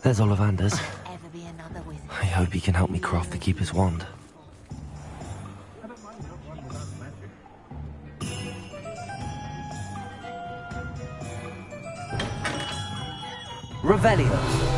There's Ollivander's. Ever be another with it? I hope he can help me craft the Keeper's wand. Revelio.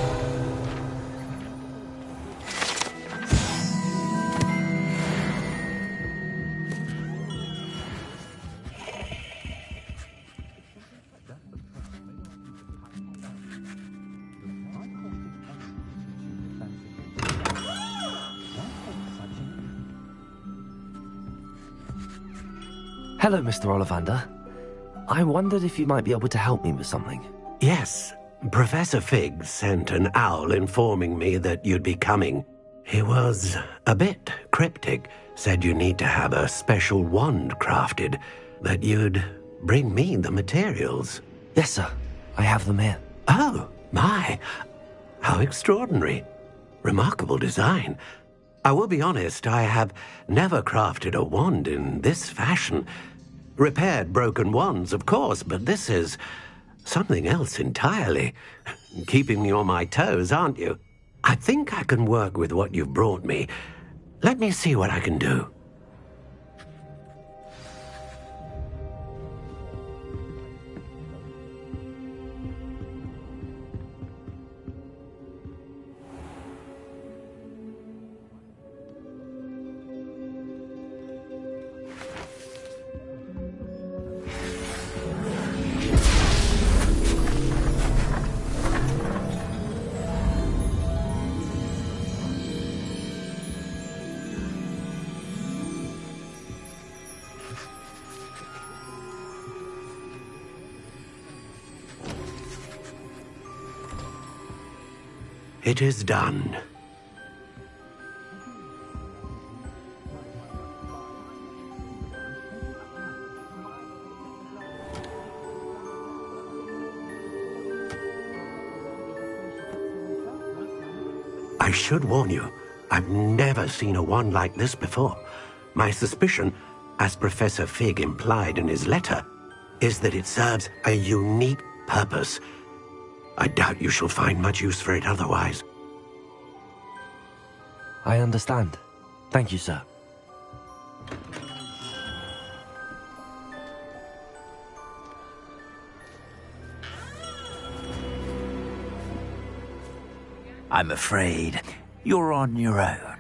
Hello, Mr. Ollivander. I wondered if you might be able to help me with something. Yes, Professor Fig sent an owl informing me that you'd be coming. He was a bit cryptic, said you need to have a special wand crafted, that you'd bring me the materials. Yes, sir. I have them here. Oh, my. How extraordinary. Remarkable design. I will be honest, I have never crafted a wand in this fashion. Repaired broken wands, of course, but this is something else entirely. Keeping me on my toes, aren't you? I think I can work with what you've brought me. Let me see what I can do. It is done. I should warn you, I've never seen a wand like this before. My suspicion, as Professor Fig implied in his letter, is that it serves a unique purpose. I doubt you shall find much use for it otherwise. I understand. Thank you, sir. I'm afraid you're on your own.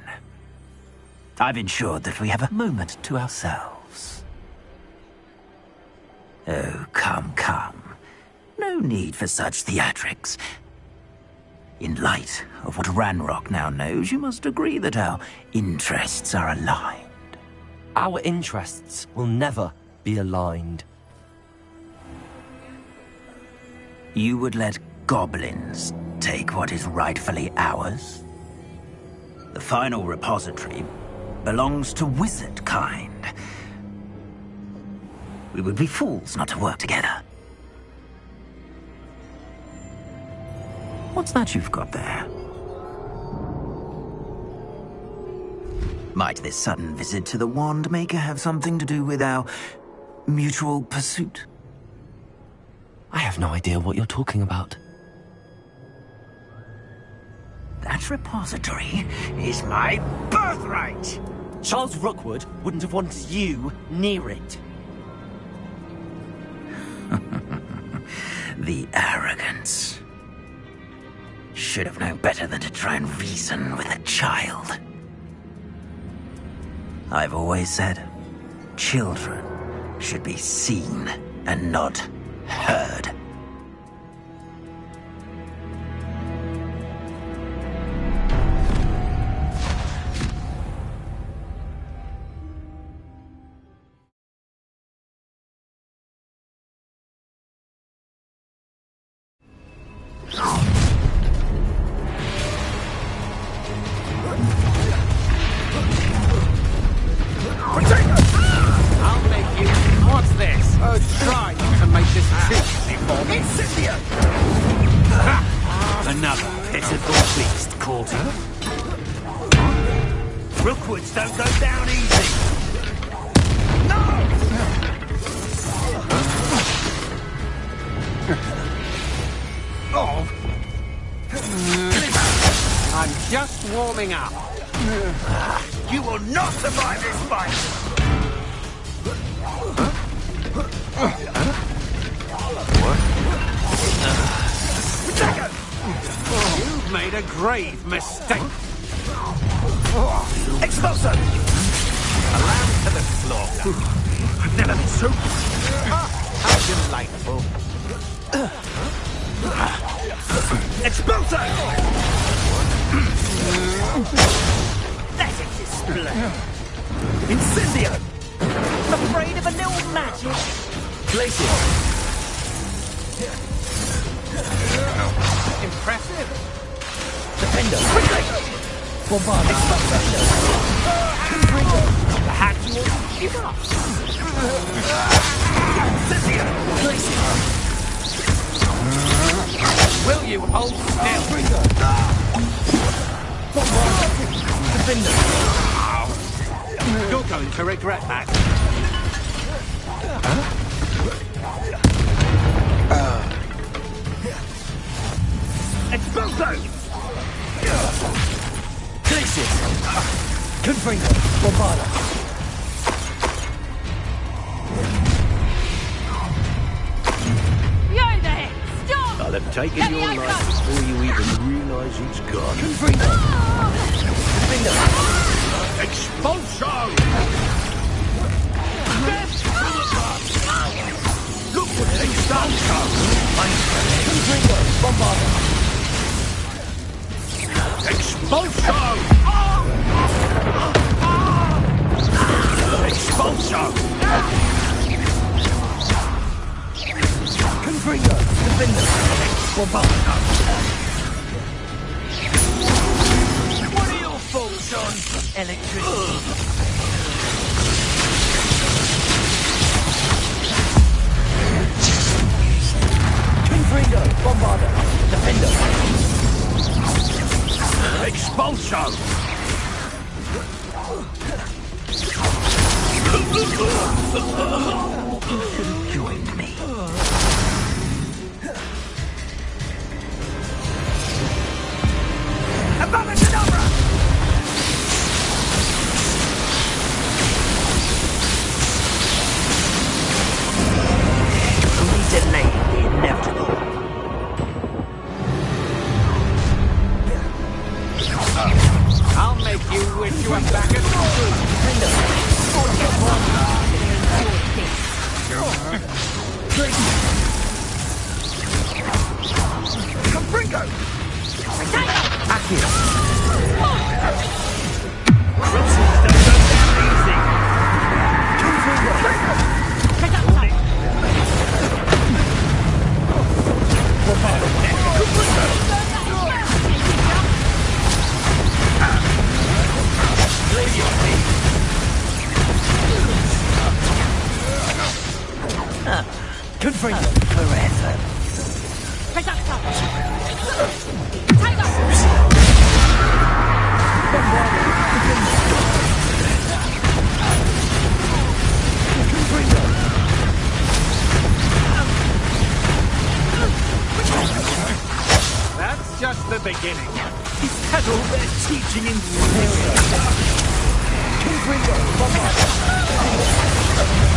I've ensured that we have a moment to ourselves. Oh, come, come. No need for such theatrics. In light of what Ranrock now knows, you must agree that our interests are aligned. Our interests will never be aligned. You would let goblins take what is rightfully ours? The final repository belongs to wizard kind. We would be fools not to work together. What's that you've got there? Might this sudden visit to the Wand Maker have something to do with our mutual pursuit? I have no idea what you're talking about. That repository is my birthright! Charles Rookwood wouldn't have wanted you near it. The arrogance. Should have known better than to try and reason with a child. I've always said, children should be seen and not heard. Another pitiful beast caught her. Rookwoods don't go down easy. No! Oh! I'm just warming up. You will not survive this fight! You've made a grave mistake. Expulso! A lamb to the slaughter. I've never been so... How delightful. Expulso! That is display. Incendio! Afraid of a little magic? Glacier! Impressive. Defender! Quickly! Bombard! Expulso! Perhaps you ought to give up. Incendio! Glacier! Will you hold still? Defender! You're going to regret that. Expulso! Glacier! Confringo! Bombarda! Yo there! Stop! I'll have taken Let me your open life up. before you even realise it's gone. Confringo! Defender! Expulso! Look what they've done! Confringo! Bombarda! Expulso! Expulso! Confringo! Defender! Bombarda! What are your thoughts on electricity? Confringo! Bombarda! Defender! Expulso! Joined me. Abracadabra! Only delay the inevitable. I'll make you wish you were back at school. Confringo! Attack! Confringo! Forever. That's just the beginning. Is that all they're teaching in Syria? Confringo!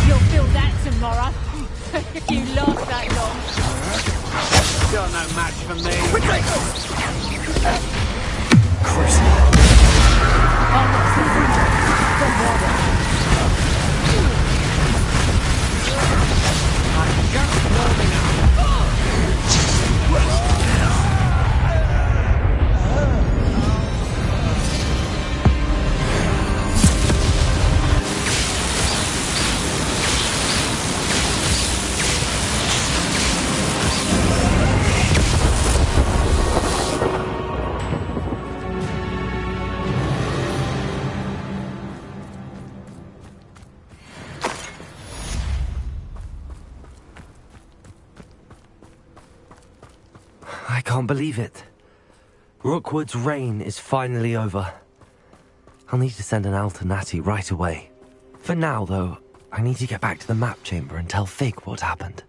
You'll feel that tomorrow. If you last that long. You're no match for me. I'm just warming up. I can't believe it. Rookwood's reign is finally over. I'll need to send an owl to Natty right away. For now, though, I need to get back to the map chamber and tell Fig what happened.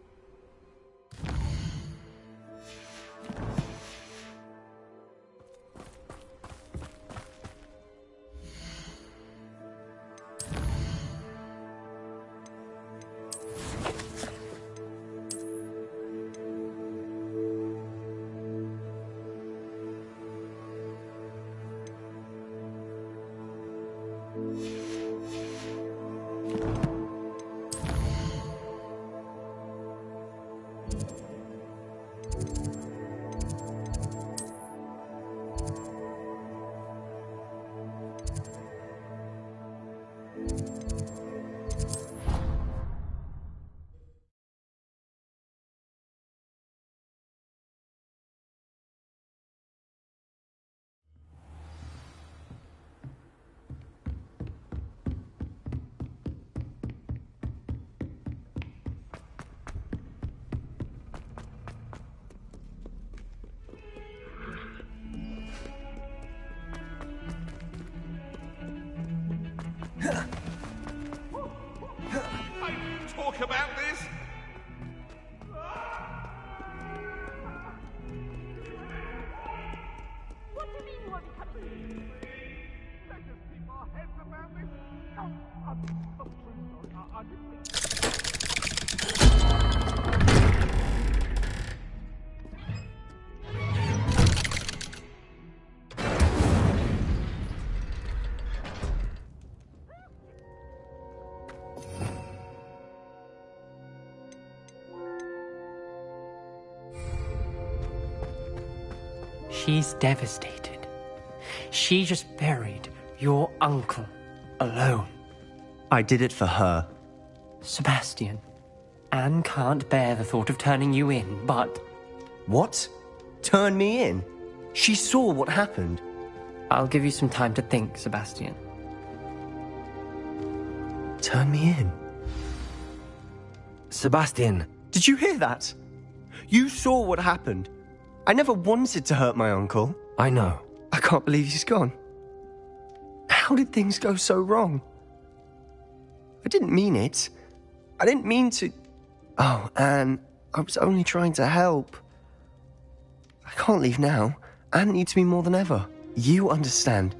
She's devastated. She just buried your uncle alone. I did it for her. Sebastian, Anne can't bear the thought of turning you in, but... What? Turn me in? She saw what happened. I'll give you some time to think, Sebastian. Turn me in? Sebastian. Did you hear that? You saw what happened. I never wanted to hurt my uncle. I know. I can't believe he's gone. How did things go so wrong? I didn't mean it. I didn't mean to... Oh, Anne, I was only trying to help. I can't leave now. Anne needs me more than ever. You understand.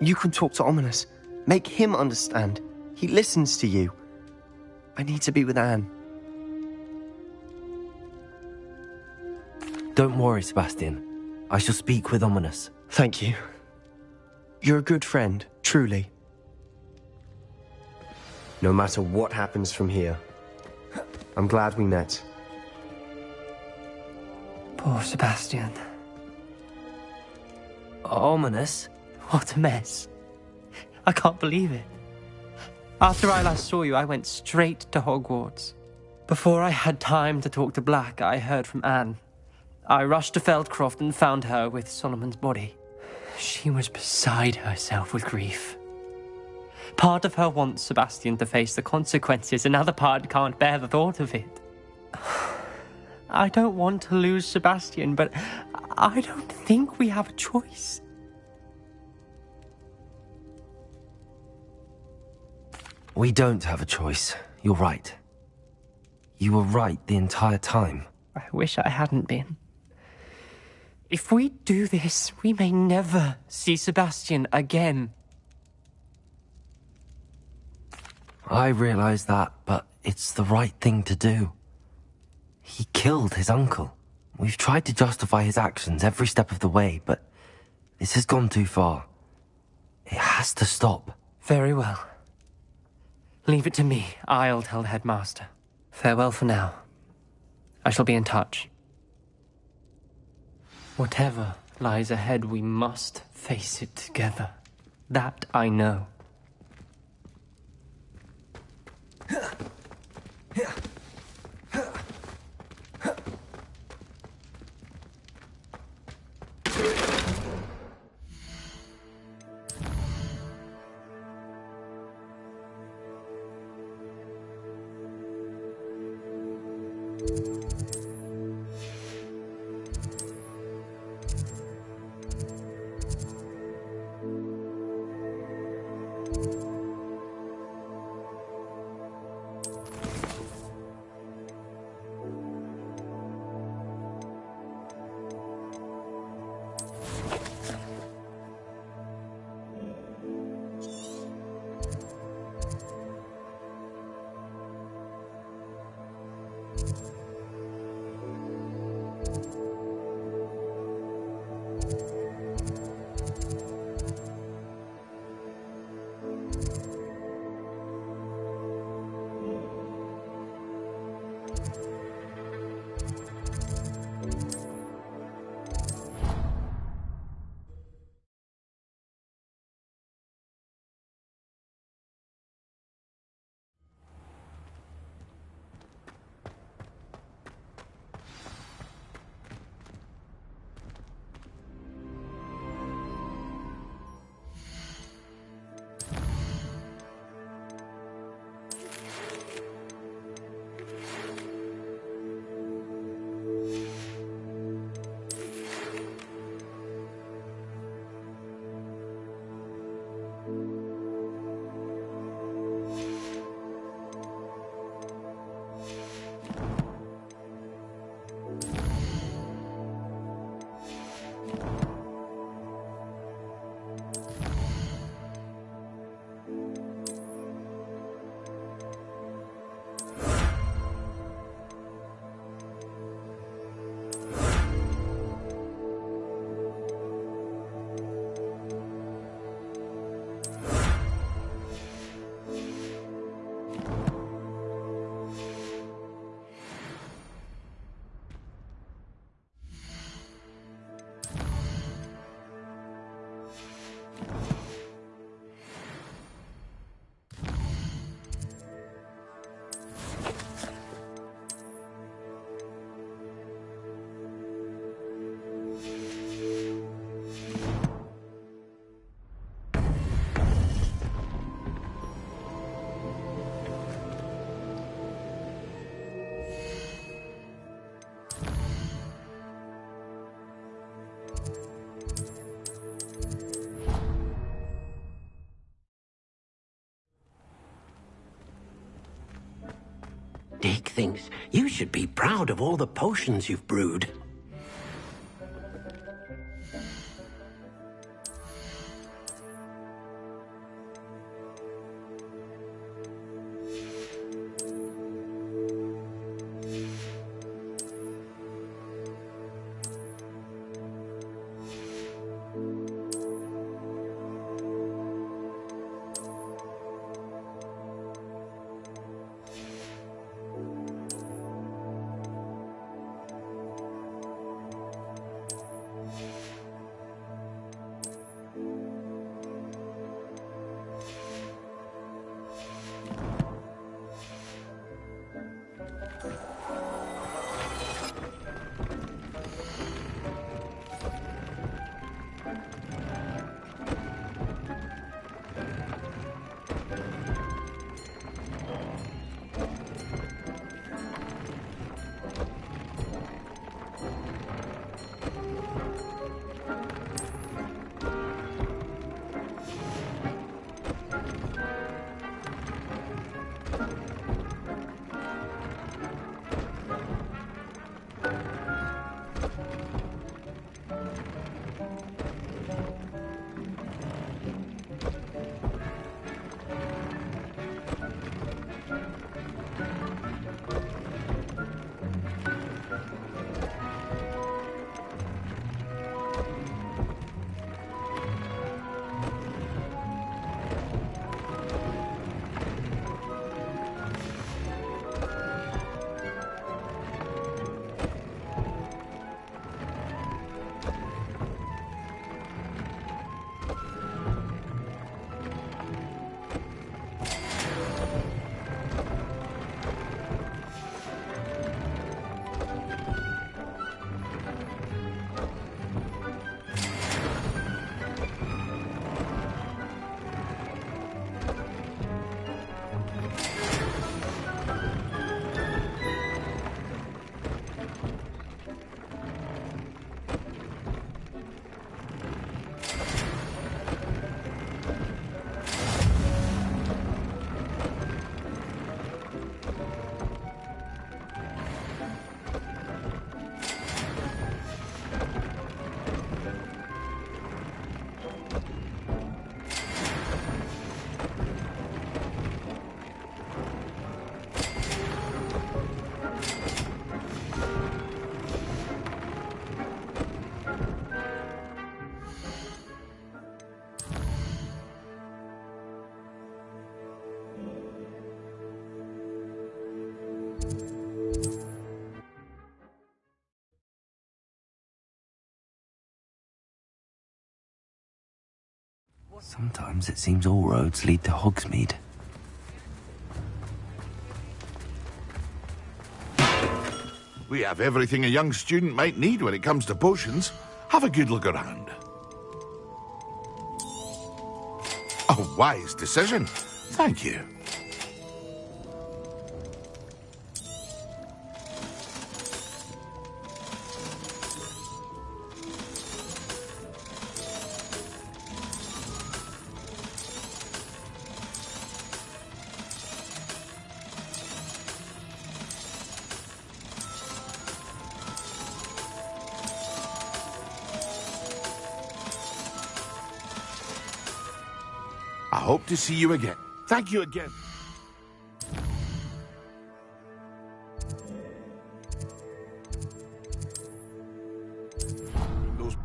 You can talk to Ominous. Make him understand. He listens to you. I need to be with Anne. Don't worry, Sebastian. I shall speak with Ominous. Thank you. You're a good friend, truly. No matter what happens from here, I'm glad we met. Poor Sebastian. Ominous? What a mess. I can't believe it. After I last saw you, I went straight to Hogwarts. Before I had time to talk to Black, I heard from Anne. I rushed to Feldcroft and found her with Solomon's body. She was beside herself with grief. Part of her wants Sebastian to face the consequences, another part can't bear the thought of it. I don't want to lose Sebastian, but I don't think we have a choice. We don't have a choice. You're right. You were right the entire time. I wish I hadn't been. If we do this, we may never see Sebastian again. I realize that, but it's the right thing to do. He killed his uncle. We've tried to justify his actions every step of the way, but this has gone too far. It has to stop. Very well. Leave it to me. I'll tell the headmaster. Farewell for now. I shall be in touch. Whatever lies ahead, we must face it together. That I know. Dick thinks you should be proud of all the potions you've brewed. Sometimes it seems all roads lead to Hogsmeade. We have everything a young student might need when it comes to potions. Have a good look around. A wise decision. Thank you. I hope to see you again. Thank you again. Those...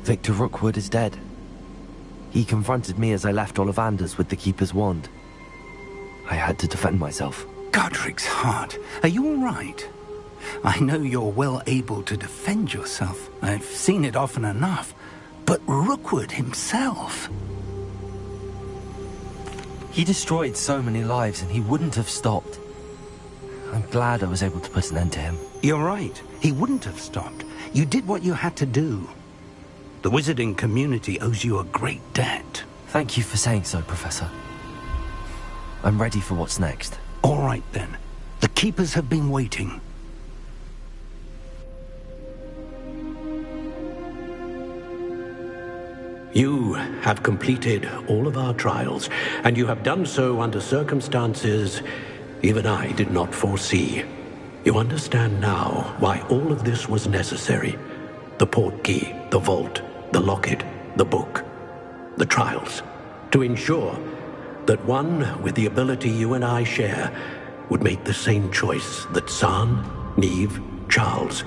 Victor Rookwood is dead. He confronted me as I left Ollivander's with the Keeper's wand. I had to defend myself. Godric's heart. Are you all right? I know you're well able to defend yourself. I've seen it often enough. But Rookwood himself... He destroyed so many lives and he wouldn't have stopped. I'm glad I was able to put an end to him. You're right. He wouldn't have stopped. You did what you had to do. The wizarding community owes you a great debt. Thank you for saying so, Professor. I'm ready for what's next. All right, then. The Keepers have been waiting. You have completed all of our trials, and you have done so under circumstances even I did not foresee. You understand now why all of this was necessary. The portkey, the vault, the locket, the book, the trials. To ensure that one with the ability you and I share would make the same choice that San, Neve, Charles,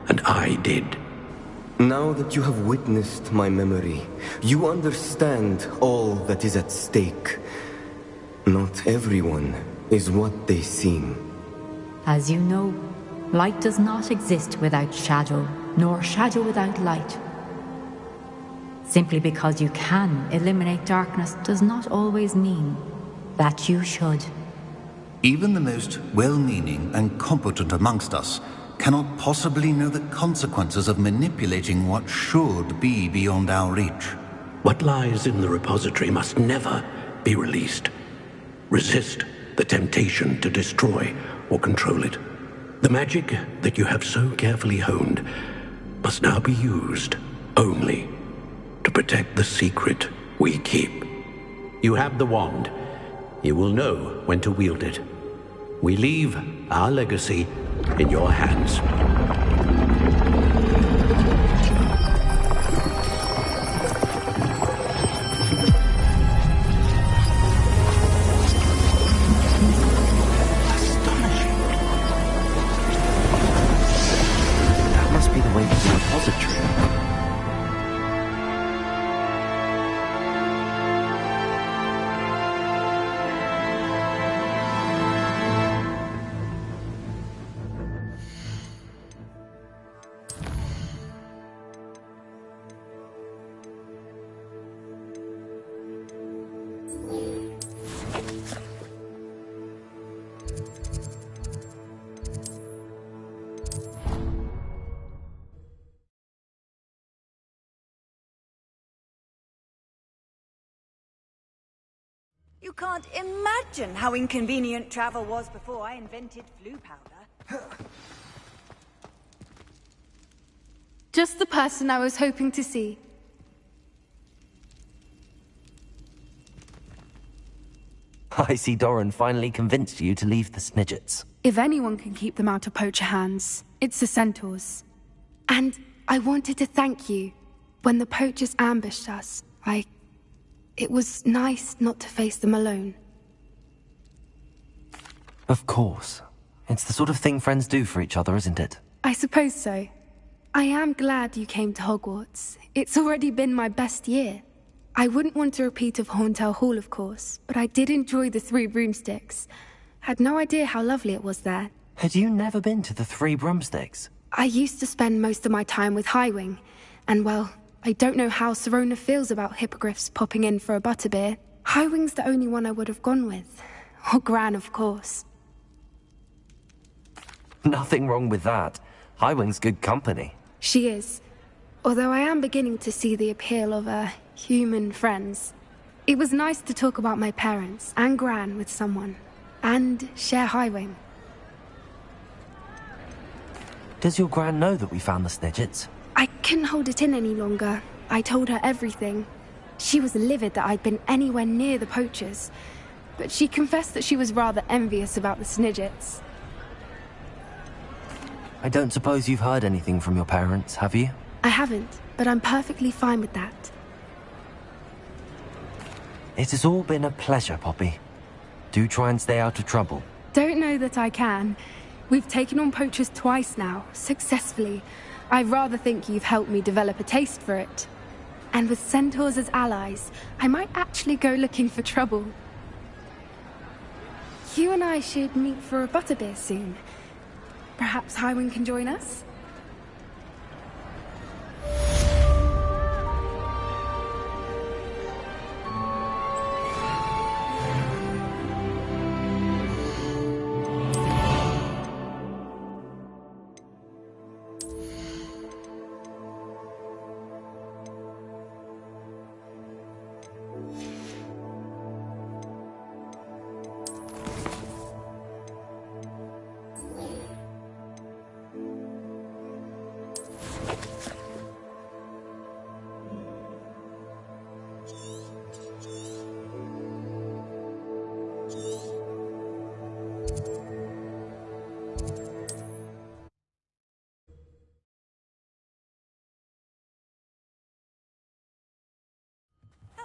and I did. Now that you have witnessed my memory, you understand all that is at stake. Not everyone is what they seem. As you know, light does not exist without shadow, nor shadow without light. Simply because you can eliminate darkness does not always mean that you should. Even the most well-meaning and competent amongst us cannot possibly know the consequences of manipulating what should be beyond our reach. What lies in the repository must never be released. Resist the temptation to destroy or control it. The magic that you have so carefully honed must now be used only to protect the secret we keep. You have the wand. You will know when to wield it. We leave our legacy in your hands. That must be the way to the repository. You can't imagine how inconvenient travel was before I invented flu powder. Just the person I was hoping to see. I see Doran finally convinced you to leave the Snidgets. If anyone can keep them out of poacher hands, it's the centaurs. And I wanted to thank you. When the poachers ambushed us, it was nice not to face them alone. Of course. It's the sort of thing friends do for each other, isn't it? I suppose so. I am glad you came to Hogwarts. It's already been my best year. I wouldn't want a repeat of Horntail Hall, of course, but I did enjoy the Three Broomsticks. Had no idea how lovely it was there. Had you never been to the Three Broomsticks? I used to spend most of my time with Highwing, and well, I don't know how Serona feels about hippogriffs popping in for a butterbeer. Highwing's the only one I would have gone with. Or Gran, of course. Nothing wrong with that. Highwing's good company. She is. Although I am beginning to see the appeal of, human friends. It was nice to talk about my parents and Gran with someone. And share Highwing. Does your Gran know that we found the Snidgets? I couldn't hold it in any longer. I told her everything. She was livid that I'd been anywhere near the poachers. But she confessed that she was rather envious about the Snidgets. I don't suppose you've heard anything from your parents, have you? I haven't, but I'm perfectly fine with that. It has all been a pleasure, Poppy. Do try and stay out of trouble. Don't know that I can. We've taken on poachers twice now, successfully. I rather think you've helped me develop a taste for it. And with centaurs as allies, I might actually go looking for trouble. You and I should meet for a butterbeer soon. Perhaps Highwing can join us?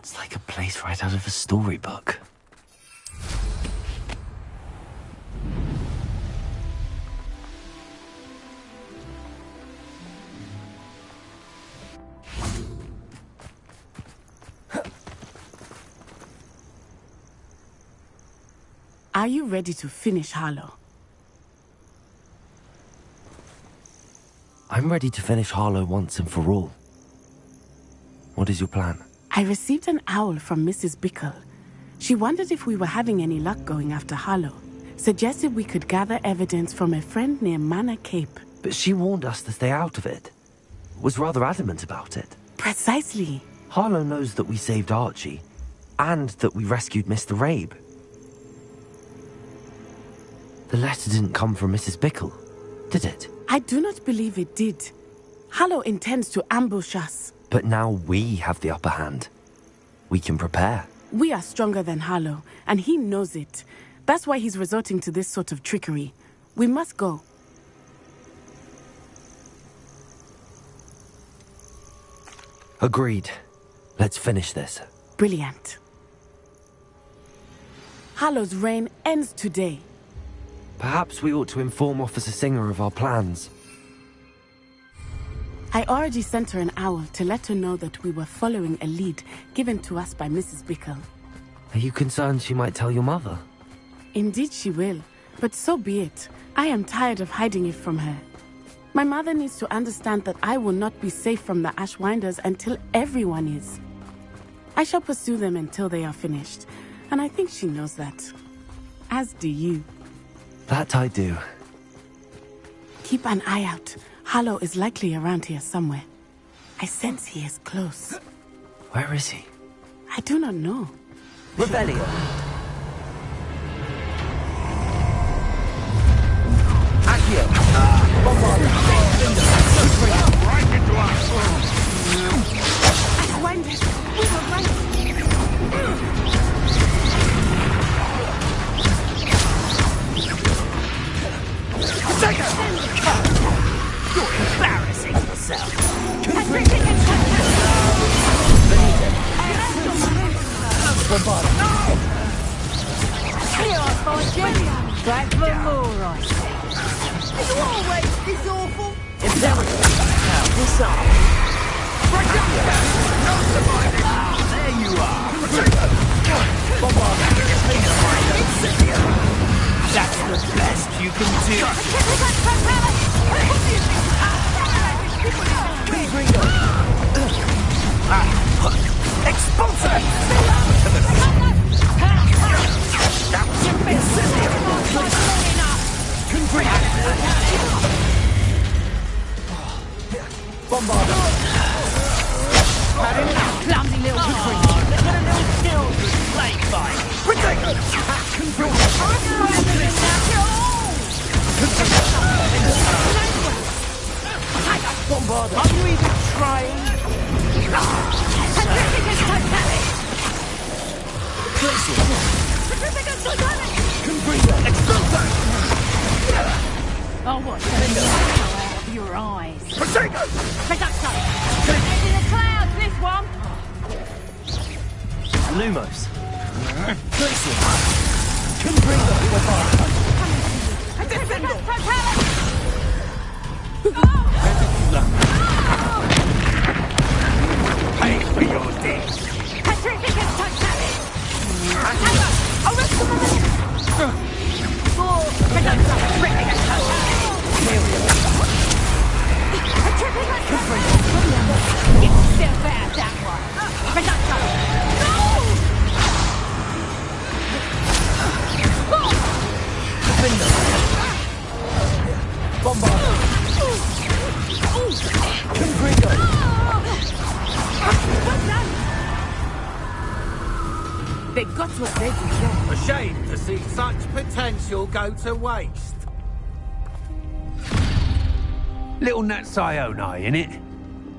It's like a place right out of a storybook. Are you ready to finish Harlow? I'm ready to finish Harlow once and for all. What is your plan? I received an owl from Mrs. Bickle. She wondered if we were having any luck going after Harlow. Suggested we could gather evidence from a friend near Manor Cape. But she warned us to stay out of it. Was rather adamant about it. Precisely. Harlow knows that we saved Archie, and that we rescued Mr. Rabe. The letter didn't come from Mrs. Bickle, did it? I do not believe it did. Harlow intends to ambush us. But now we have the upper hand. We can prepare. We are stronger than Harlow, and he knows it. That's why he's resorting to this sort of trickery. We must go. Agreed. Let's finish this. Brilliant. Harlow's reign ends today. Perhaps we ought to inform Officer Singer of our plans. I already sent her an owl to let her know that we were following a lead given to us by Mrs. Bickle. Are you concerned she might tell your mother? Indeed she will, but so be it. I am tired of hiding it from her. My mother needs to understand that I will not be safe from the Ashwinders until everyone is. I shall pursue them until they are finished, and I think she knows that. As do you. That I do. Keep an eye out. Harlow is likely around here somewhere. I sense he is close. Where is he? I do not know. Rebellion. Accio. Bombard. Right into us. Ashwinders, we were right. Take it! You're embarrassing yourself. Bombard. Here I find you. Back for more, I say. Are you always this awful? Imperative. Now, disarm. No surviving. There you are. Bombard. That's the best you can do. Expulsor! Bombard! Clumsy little look at a little skill. Play fight. Bombard! Are you even trying? Oh, what? Out of your eyes. Potato! Head in the clouds, this one. Lumos. Pay for your deeds. They got what they deserve. A shame to see such potential go to waste. Little Nat Sione, innit?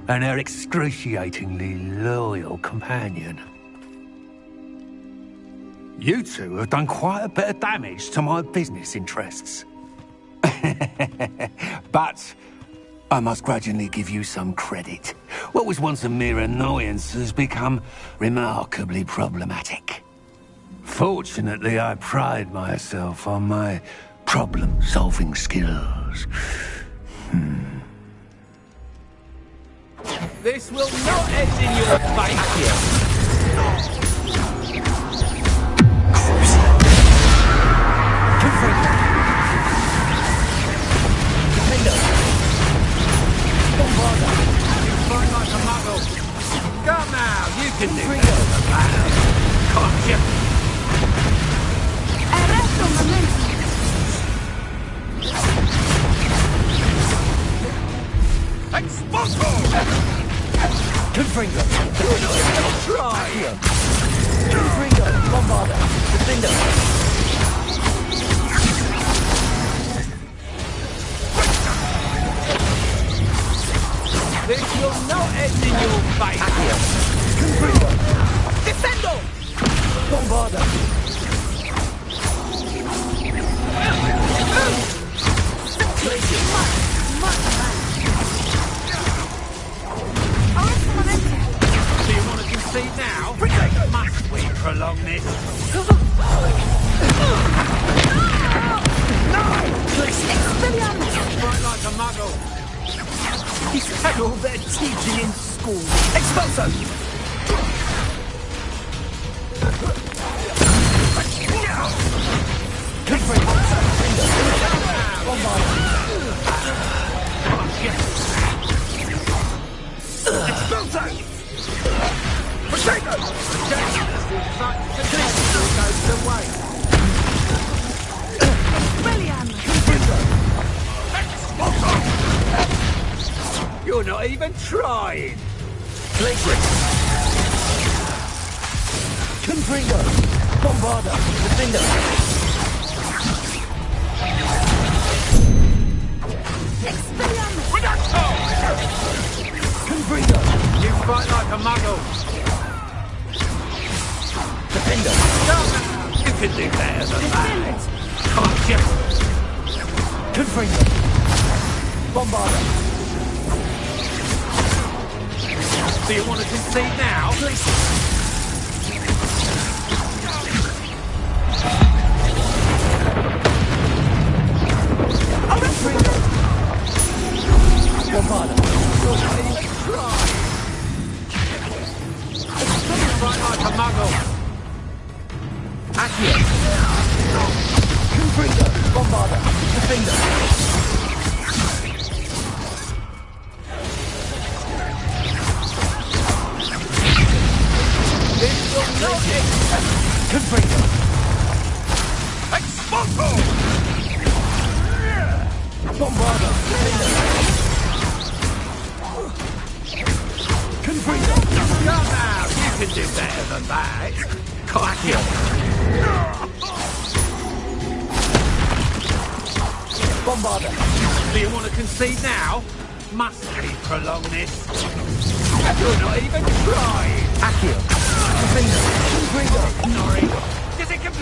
And her excruciatingly loyal companion. You two have done quite a bit of damage to my business interests. But I must grudgingly give you some credit. What was once a mere annoyance has become remarkably problematic. Fortunately, I pride myself on my problem-solving skills. This will not end in your fate. Fight like a muggle. Come now, you can do better than that. Can't you? Expulso! Confringo! Try! Confringo! Bombarda! Defender! This will not end in your fate. Confringo! Defendo! Bombarda! Do you want to concede now? Must we prolong this? Fight like a muggle. He's had all their teaching in school. Expulso! You're not even trying. Confringo! Bombarda! Defender! Confringo! You fight like a muggle. Defender! You can do better than that. Can't you? Confringo! Bombarda! Do you want to concede now? Bombarda! You're not even trying. Fight like a muggle. Accio. Confringo! Bombarda! Defender! This will not end. Confringo! Expulso! Bombarda! Confringo! Come now, you can do better than that. Accio. Bombarda! Do you want to concede now? Must we prolong this? You're not even trying. Accio! Defender! Confringo! Ignoring. Does it come?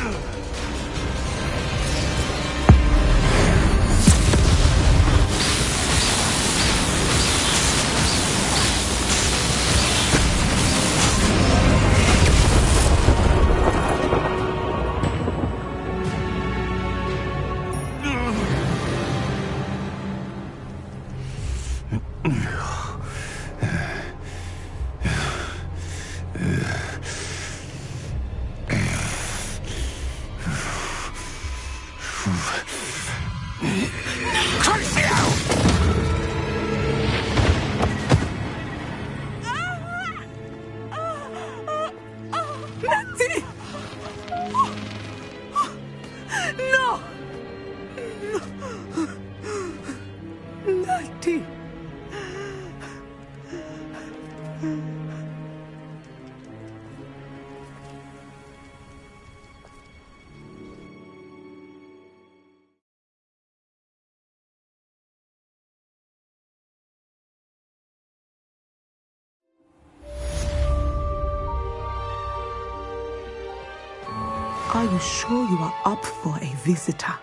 Are you sure you are up for a visitor?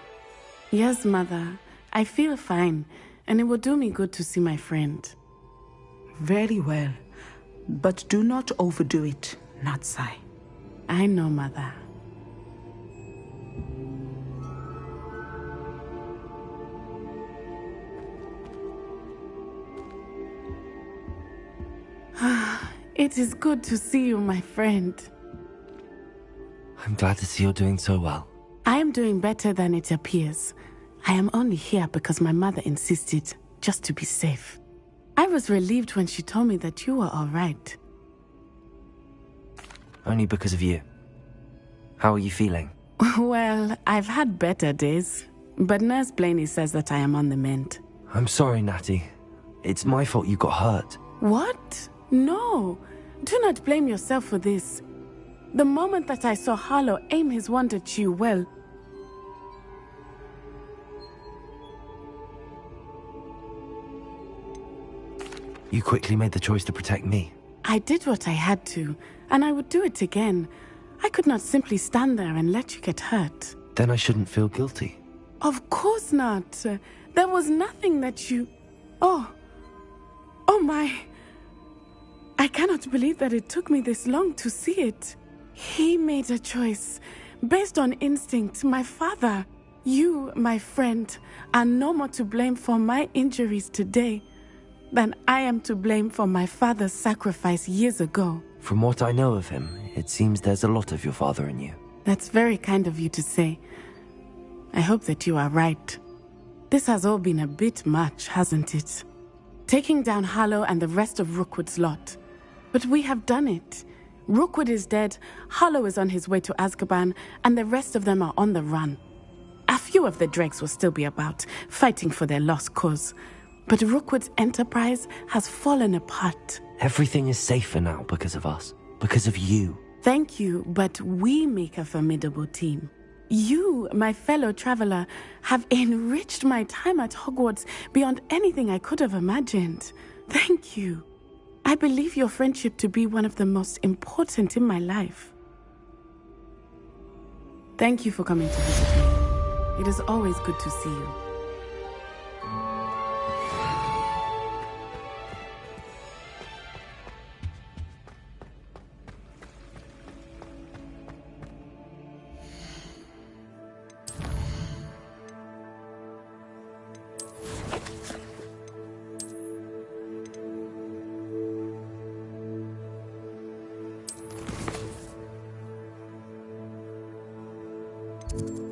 Yes, Mother. I feel fine. and it will do me good to see my friend. Very well. But do not overdo it, Natsai. I know, Mother. It is good to see you, my friend. I'm glad to see you're doing so well. I am doing better than it appears. I am only here because my mother insisted, just to be safe. I was relieved when she told me that you were all right. Only because of you. How are you feeling? Well, I've had better days, but Nurse Blaney says that I am on the mend. I'm sorry, Natty. It's my fault you got hurt. What? No. Do not blame yourself for this. The moment that I saw Harlow aim his wand at you, well... You quickly made the choice to protect me. I did what I had to, and I would do it again. I could not simply stand there and let you get hurt. Then I shouldn't feel guilty. Of course not. There was nothing that you... Oh my... I cannot believe that it took me this long to see it. He made a choice based on instinct. My father, you, my friend, are no more to blame for my injuries today than I am to blame for my father's sacrifice years ago. From what I know of him, it seems there's a lot of your father in you. That's very kind of you to say. I hope that you are right. This has all been a bit much, hasn't it? Taking down Harlow and the rest of Rookwood's lot. But we have done it. Rookwood is dead, Harlow is on his way to Azkaban, and the rest of them are on the run. A few of the dregs will still be about, fighting for their lost cause. But Rookwood's enterprise has fallen apart. Everything is safer now because of us. Because of you. Thank you, but we make a formidable team. You, my fellow traveler, have enriched my time at Hogwarts beyond anything I could have imagined. Thank you. I believe your friendship to be one of the most important in my life. Thank you for coming to visit me. It is always good to see you. you